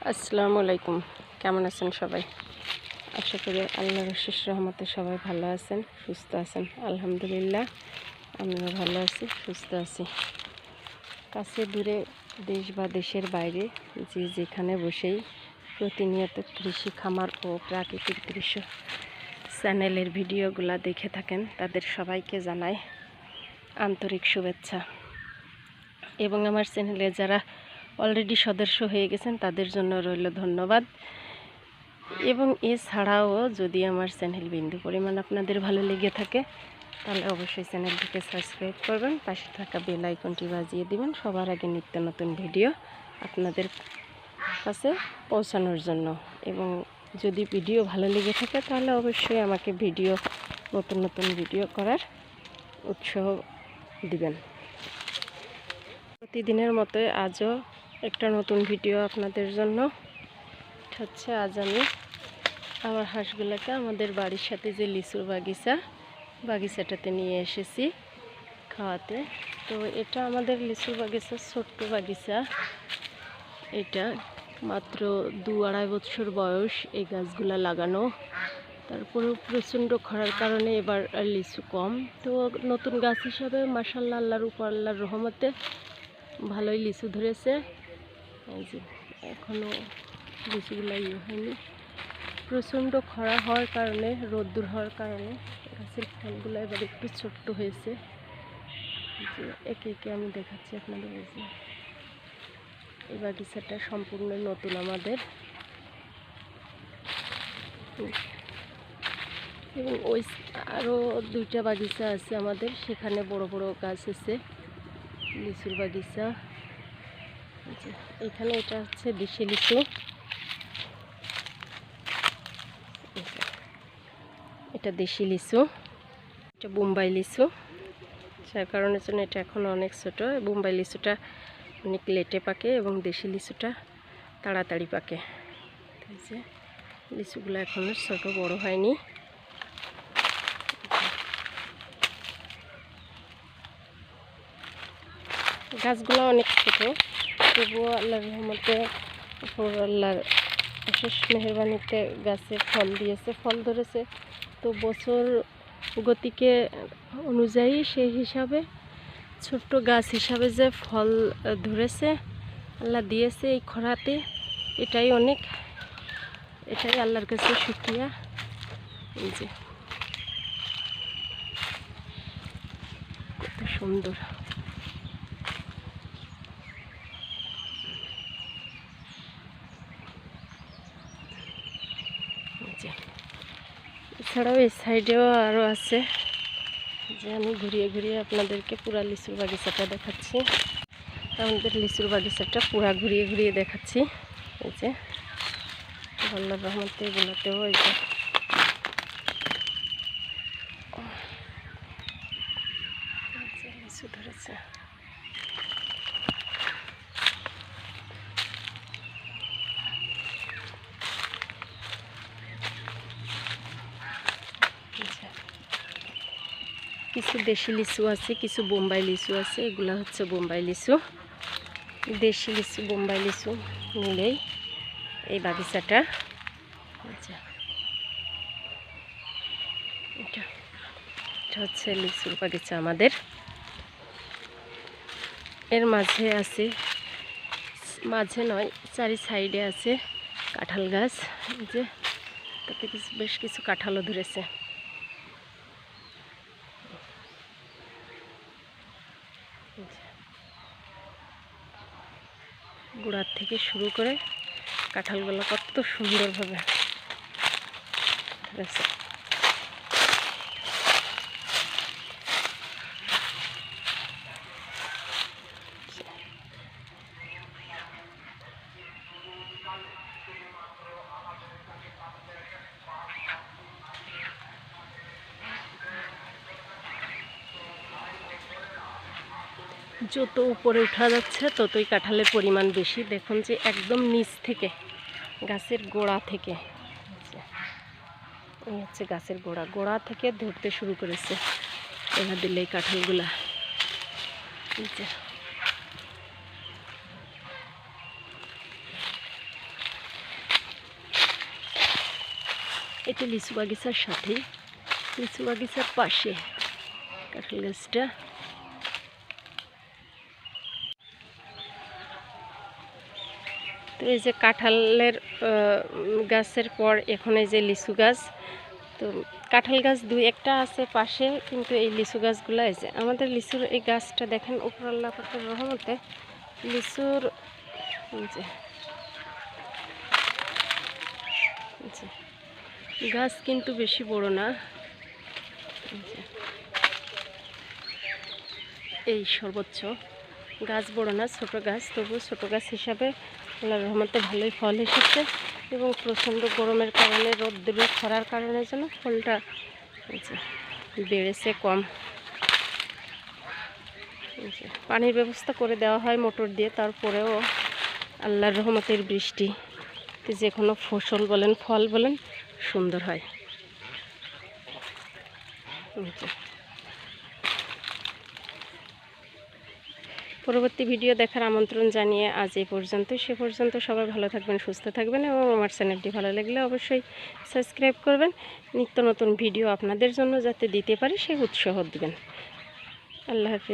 আসসালামু আলাইকুম। কেমন আছেন সবাই? আশা করি আল্লাহর অশেষ রহমতে সবাই ভালো আছেন, সুস্থ আছেন। আলহামদুলিল্লাহ আমিও ভালো আছি, সুস্থ আছি। কাছে দূরে, দেশ বা দেশের বাইরে যে যেখানে বসেই প্রতিনিয়ত কৃষি, খামার ও প্রাকৃতিক দৃশ্য চ্যানেলের ভিডিওগুলো দেখে থাকেন, তাদের সবাইকে জানাই আন্তরিক শুভেচ্ছা। এবং আমার চ্যানেলে যারা অলরেডি সদস্য হয়ে গেছেন তাদের জন্য রইল ধন্যবাদ। এবং এছাড়াও যদি আমার চ্যানেল বিন্দু পরিমাণ আপনাদের ভালো লেগে থাকে তাহলে অবশ্যই চ্যানেলটিকে সাবস্ক্রাইব করবেন, পাশে থাকা বেল আইকনটি বাজিয়ে দিবেন সবার আগে নিত্য নতুন ভিডিও আপনাদের কাছে পৌঁছানোর জন্য। এবং যদি ভিডিও ভালো লেগে থাকে তাহলে অবশ্যই আমাকে নতুন নতুন ভিডিও করার উৎসাহ দিবেন। প্রতিদিনের মতোই আজও একটা নতুন ভিডিও আপনাদের জন্য হচ্ছে। আজ আমি আমার হাঁসগুলোকে আমাদের বাড়ির সাথে যে লিচুর বাগিচাটাতে নিয়ে এসেছি খাওয়াতে। তো এটা আমাদের লিচুর বাগিচা, ছোট্ট বাগিচা। এটা মাত্র 2-2.5 বছর বয়স এই গাছগুলা লাগানো। তারপরেও প্রচণ্ড খরার কারণে এবার লিচু কম। তো নতুন গাছ হিসাবে মাশাআল্লাহ আল্লাহর রহমতে ভালোই লিচু ধরেছে। এই যে এখনও লিচুগুলো হয়নি। প্রচণ্ড খরা হওয়ার কারণে, রোদ্দুর হওয়ার কারণে গাছের ফলগুলো এবার একটু ছোট্ট হয়েছে। যে একে একে আমি দেখাচ্ছি আপনাদের। এই বাগিচাটা সম্পূর্ণ নতুন আমাদের। এবং ওই আরও 2টা বাগিচা আছে আমাদের, সেখানে বড় বড় গাছ আছে লিচুর বাগিচা। এখানে এটা হচ্ছে দেশি লিচু, এটা দেশি লিচু, এটা বোম্বাই লিচু। যার কারণের জন্য এটা এখন অনেক ছোট। বোম্বাই লিচুটা অনেক লেটে পাকে এবং দেশি লিচুটা তাড়াতাড়ি পাকে। যে লিচুগুলো এখনও ছোট, বড় হয়নি। গাছগুলো অনেক ছোট, তবুও আল্লাহর রহমতে, আল্লাহর বিশেষ মেহেরবানিতে গাছে ফল দিয়েছে, ফল ধরেছে। তো বছর গতিকে অনুযায়ী সেই হিসাবে ছোট্ট গাছ হিসাবে যে ফল ধরেছে, আল্লাহ দিয়েছে এই খরাতে, এটাই অনেক, এটাই আল্লাহর কাছে শুকরিয়া। এই যে কত সুন্দর। এছাড়াও এই সাইডেও আরও আছে, যে আমি ঘুরিয়ে ঘুরিয়ে আপনাদেরকে পুরা লিচুর বাগিচাটা দেখাচ্ছি। আমাদের লিচুর বাগিচাটা পুরা ঘুরিয়ে ঘুরিয়ে দেখাচ্ছি। এই যে আল্লাহর রহমতে এগুলোতেও এই যে লিচু ধরেছে। কিছু দেশি লিচু আছে, কিছু বোম্বাই লিচু আছে। এগুলো হচ্ছে বোম্বাই লিচু। দেশি লিচু, বোম্বাই লিচু মিলেই এই বাগিচাটা। আচ্ছা, এটা হচ্ছে লিচুর বাগিচা আমাদের। এর মাঝে আছে, মাঝে নয়, চারি সাইডে আছে কাঁঠাল গাছ। যে তাতে বেশ কিছু কাঁঠালও ধরেছে। গোড়ার থেকে শুরু করে কাঁঠালগুলো কত সুন্দরভাবে ধরেছে। যত উপরে উঠা যাচ্ছে ততই কাঁঠালের পরিমাণ বেশি। দেখুন যে একদম নিচ থেকে, গাছের গোড়া থেকে, এই হচ্ছে গাছের গোড়া থেকে ধরতে শুরু করেছে এবার দিলে এই কাঁঠালগুলা। এটা লিচু বাগিচার সাথে, লিচু বাগিচার পাশে কাঁঠাল গাছটা। তো এই যে কাঁঠালের গাছের পর এখন এই যে লিচু গাছ। তো কাঁঠাল গাছ দুই একটা আছে পাশে, কিন্তু এই লিচু গাছগুলো এই যে আমাদের লিচুর এই গাছটা দেখেন উপরাল্লাহ পাকের রহমতে লিচুর গাছ কিন্তু বেশি বড় না, এই সর্বোচ্চ গাছ বড় না, ছোট গাছ, তবু ছোট গাছ হিসাবে আল্লাহর রহমতে ভালোই ফল এসেছে। এবং প্রচণ্ড গরমের কারণে, রোদ্দুরে খরার কারণে যেন ফলটা বেড়েছে কম। পানির ব্যবস্থা করে দেওয়া হয় মোটর দিয়ে, তারপরেও আল্লাহর রহমতের বৃষ্টি যে কোনো ফসল বলেন ফল বলেন সুন্দর হয়। পরবর্তী ভিডিও দেখার আমন্ত্রণ জানিয়ে আজ এই পর্যন্ত। সে পর্যন্ত সবাই ভালো থাকবেন, সুস্থ থাকবেন এবং আমার চ্যানেলটি ভালো লাগলে অবশ্যই সাবস্ক্রাইব করবেন। নিত্য নতুন ভিডিও আপনাদের জন্য যাতে দিতে পারি সেই উৎসাহ দেবেন। আল্লাহ হাফেজ।